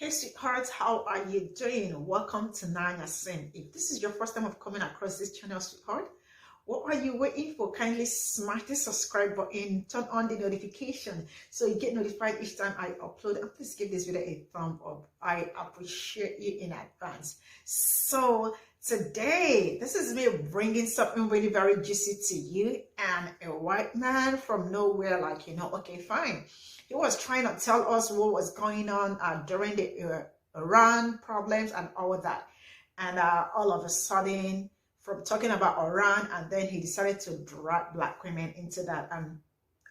Hey sweethearts, how are you doing? Welcome to Nanyacim. If this is your first time of coming across this channel, sweetheart, what are you waiting for? Kindly smash the subscribe button, turn on the notification so you get notified each time I upload, and please give this video a thumb up. I appreciate you in advance. So today, this is me bringing something really very juicy to you, and a white man from nowhere, like, okay, fine. He was trying to tell us what was going on during the Iran problems and all that. And all of a sudden, from talking about Iran, and then he decided to drag black women into that. And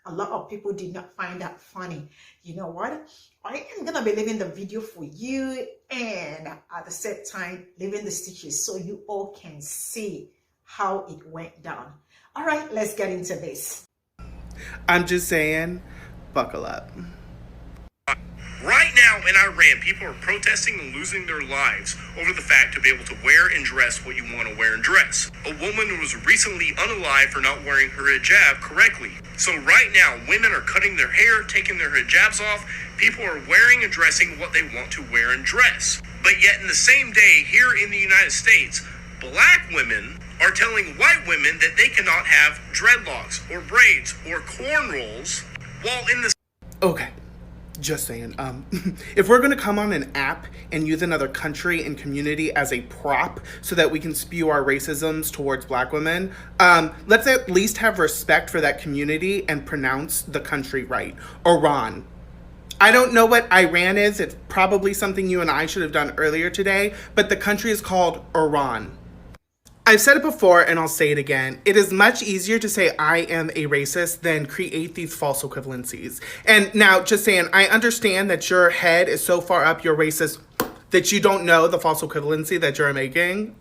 a lot of people did not find that funny. You know what? I am going to be leaving the video for you, and at the same time, leaving the stitches so you all can see how it went down. All right, let's get into this. I'm just saying, buckle up. Right now in Iran, people are protesting and losing their lives over the fact to be able to wear and dress what you want to wear and dress. A woman was recently unalived for not wearing her hijab correctly. So right now, women are cutting their hair, taking their hijabs off. People are wearing and dressing what they want to wear and dress. But yet in the same day, here in the United States, black women are telling white women that they cannot have dreadlocks or braids or cornrows while in the... Okay, just saying, if we're gonna come on an app and use another country and community as a prop so that we can spew our racisms towards black women, let's at least have respect for that community and pronounce the country right. Iran. I don't know what Iran is. It's probably something you and I should have done earlier today, but the country is called Iran. I've said it before and I'll say it again. It is much easier to say I am a racist than create these false equivalencies. And now, just saying, I understand that your head is so far up your racist that you don't know the false equivalency that you're making.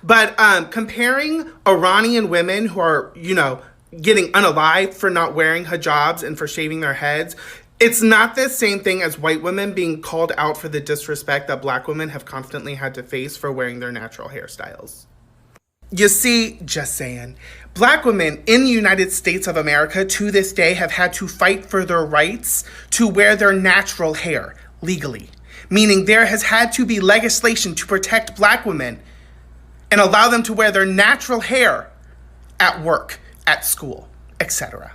But comparing Iranian women who are, getting unalived for not wearing hijabs and for shaving their heads, it's not the same thing as white women being called out for the disrespect that black women have constantly had to face for wearing their natural hairstyles. You see, just saying, black women in the United States of America to this day have had to fight for their rights to wear their natural hair legally, meaning there has had to be legislation to protect black women and allow them to wear their natural hair at work, at school, etc.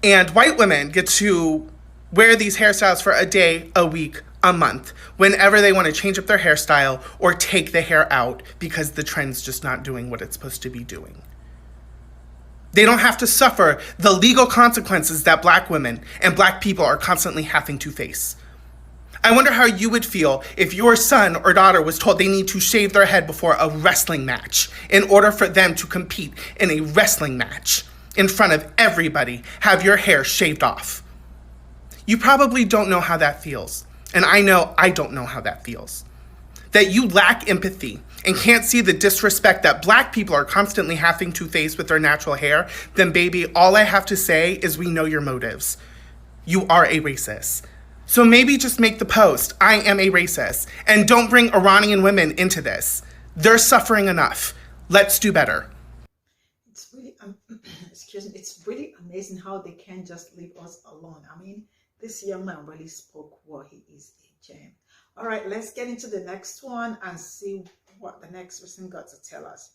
And white women get to wear these hairstyles for a day, a week, a month, whenever they want to change up their hairstyle or take the hair out because the trend's just not doing what it's supposed to be doing. They don't have to suffer the legal consequences that black women and black people are constantly having to face. I wonder how you would feel if your son or daughter was told they need to shave their head before a wrestling match in order for them to compete in a wrestling match. In front of everybody, have your hair shaved off. You probably don't know how that feels. And I know I don't know how that feels. That you lack empathy and can't see the disrespect that black people are constantly having to face with their natural hair, then baby, all I have to say is we know your motives. You are a racist. So maybe just make the post, I am a racist, and don't bring Iranian women into this. They're suffering enough. Let's do better. It's really, excuse me, it's really amazing how they can't just leave us alone. I mean, this young man really spoke what he is, a gem. All right, let's get into the next one and see what the next person got to tell us.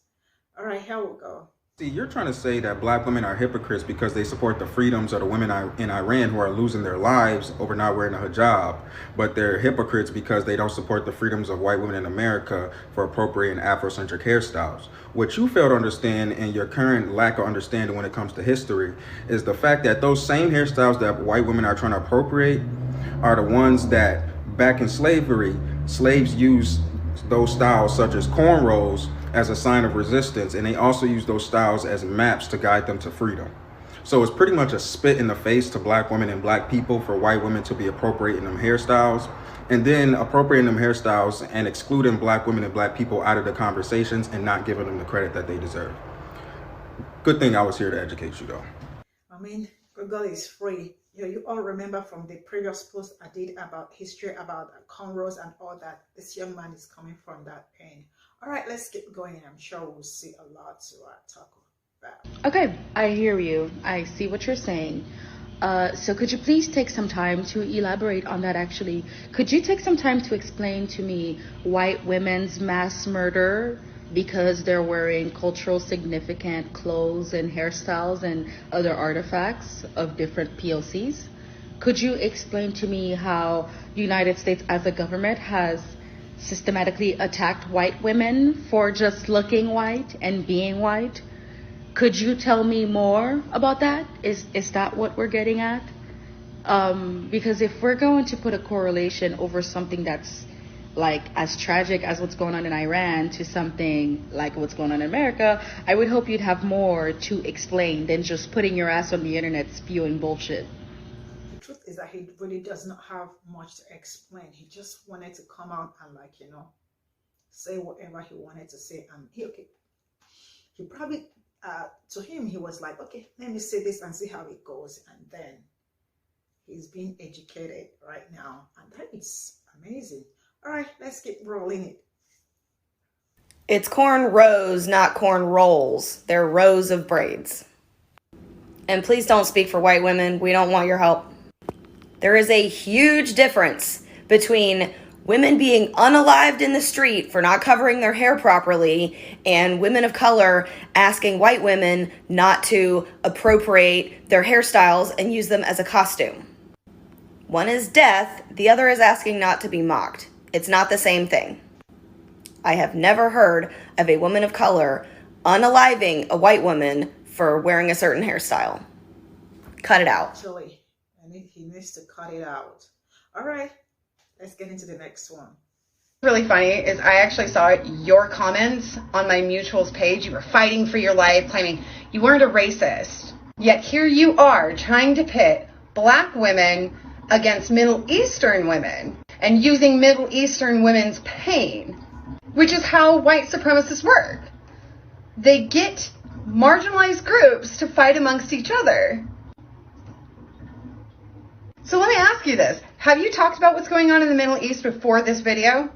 All right, here we go. See, you're trying to say that black women are hypocrites because they support the freedoms of the women in Iran who are losing their lives over not wearing a hijab, but they're hypocrites because they don't support the freedoms of white women in America for appropriating Afrocentric hairstyles. What you fail to understand, and your current lack of understanding when it comes to history, is the fact that those same hairstyles that white women are trying to appropriate are the ones that back in slavery, slaves used those styles such as cornrows as a sign of resistance, and they also use those styles as maps to guide them to freedom. So it's pretty much a spit in the face to black women and black people for white women to be appropriating them hairstyles, and then appropriating them hairstyles and excluding black women and black people out of the conversations and not giving them the credit that they deserve. Good thing I was here to educate you though. I mean, Google is free. You all remember from the previous post I did about history, about cornrows and all that. This young man is coming from that pain. All right, let's keep going. I'm sure we'll see a lot to talk about. Okay, I hear you. I see what you're saying. So could you please take some time to elaborate on that actually? Could you take some time to explain to me white women's mass murder because they're wearing cultural significant clothes and hairstyles and other artifacts of different POCs? Could you explain to me how the United States as a government has systematically attacked white women for just looking white and being white? Could you tell me more about that? Is that what we're getting at? Because if we're going to put a correlation over something that's like as tragic as what's going on in Iran to something like what's going on in America, I would hope you'd have more to explain than just putting your ass on the internet spewing bullshit. The truth is that he really does not have much to explain. He just wanted to come out and like, you know, say whatever he wanted to say. And he probably, to him, he was like, okay, let me say this and see how it goes. And then he's being educated right now. And that is amazing. All right, let's keep rolling it. It's corn rows, not corn rolls. They're rows of braids. And please don't speak for white women. We don't want your help. There is a huge difference between women being unalived in the street for not covering their hair properly and women of color asking white women not to appropriate their hairstyles and use them as a costume. One is death, the other is asking not to be mocked. It's not the same thing. I have never heard of a woman of color unaliving a white woman for wearing a certain hairstyle. Cut it out. Actually, he needs to cut it out. All right, let's get into the next one. Really funny is I actually saw your comments on my mutuals page. You were fighting for your life, claiming you weren't a racist. Yet here you are trying to pit black women against Middle Eastern women and using Middle Eastern women's pain, which is how white supremacists work. They get marginalized groups to fight amongst each other. So let me ask you this. Have you talked about what's going on in the Middle East before this video?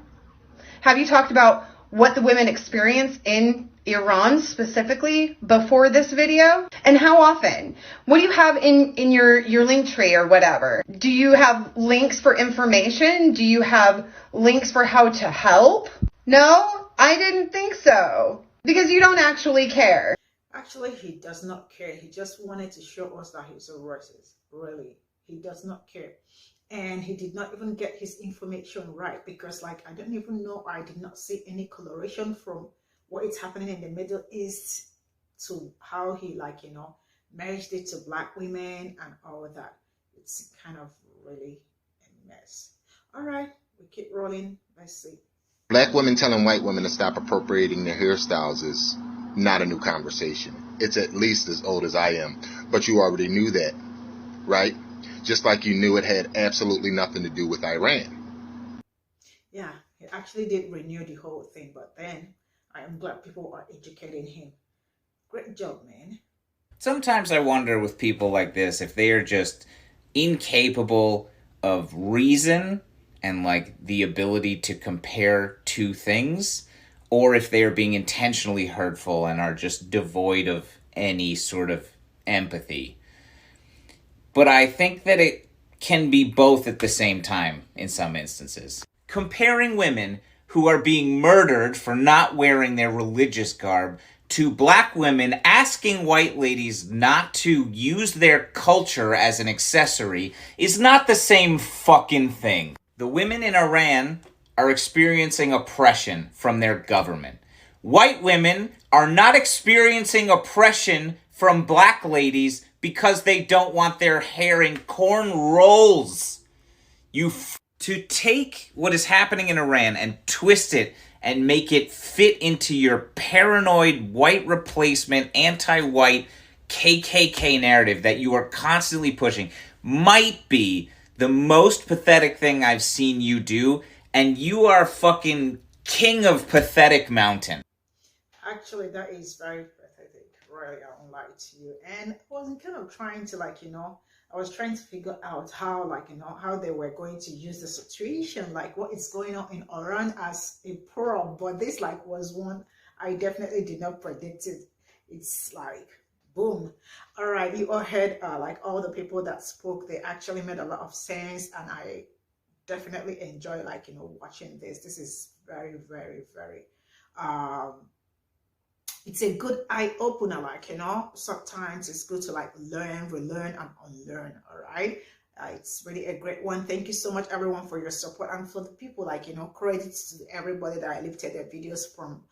Have you talked about what the women experience in Iran specifically before this video? And how often? What do you have in your link tree or whatever? Do you have links for information? Do you have links for how to help? No, I didn't think so. Because you don't actually care. Actually, he does not care. He just wanted to show us that he's a racist. Really, he does not care. And he did not even get his information right because, like, I don't even know, I did not see any correlation from what is happening in the Middle East to how he, like, you know, merged it to black women and all of that. It's kind of really a mess. All right, we keep rolling. Let's see. Black women telling white women to stop appropriating their hairstyles is not a new conversation. It's at least as old as I am. But you already knew that, right? Just like you knew it had absolutely nothing to do with Iran. Yeah, he actually did renew the whole thing, but then I am glad people are educating him. Great job, man. Sometimes I wonder with people like this if they are just incapable of reason and like the ability to compare two things, or if they are being intentionally hurtful and are just devoid of any sort of empathy. But I think that it can be both at the same time in some instances. Comparing women who are being murdered for not wearing their religious garb to black women asking white ladies not to use their culture as an accessory is not the same fucking thing. The women in Iran are experiencing oppression from their government. White women are not experiencing oppression from black ladies because they don't want their hair in corn rolls. To take what is happening in Iran and twist it and make it fit into your paranoid white replacement, anti-white KKK narrative that you are constantly pushing might be the most pathetic thing I've seen you do, and you are fucking king of pathetic mountain. Actually, that is very pathetic. Really, I won't lie to you. And I was kind of trying to, like, you know, I was trying to figure out how, like, you know, how they were going to use the situation, like what is going on in Iran as a prop. But this, like, was one I definitely did not predict it. It's like Boom. All right, you all heard like all the people that spoke, they actually made a lot of sense, and I definitely enjoy, like, you know, watching this. This is very, very, very it's a good eye opener, like, you know, sometimes it's good to like learn, relearn, and unlearn. All right, it's really a great one. Thank you so much, everyone, for your support, and for the people, like, you know, credits to everybody that I lifted their videos from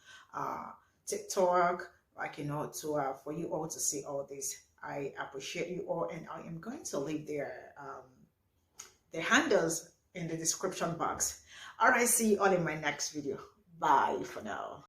TikTok, like, you know, to for you all to see all this. I appreciate you all, and I am going to leave their handles in the description box. All right, see you all in my next video. Bye for now.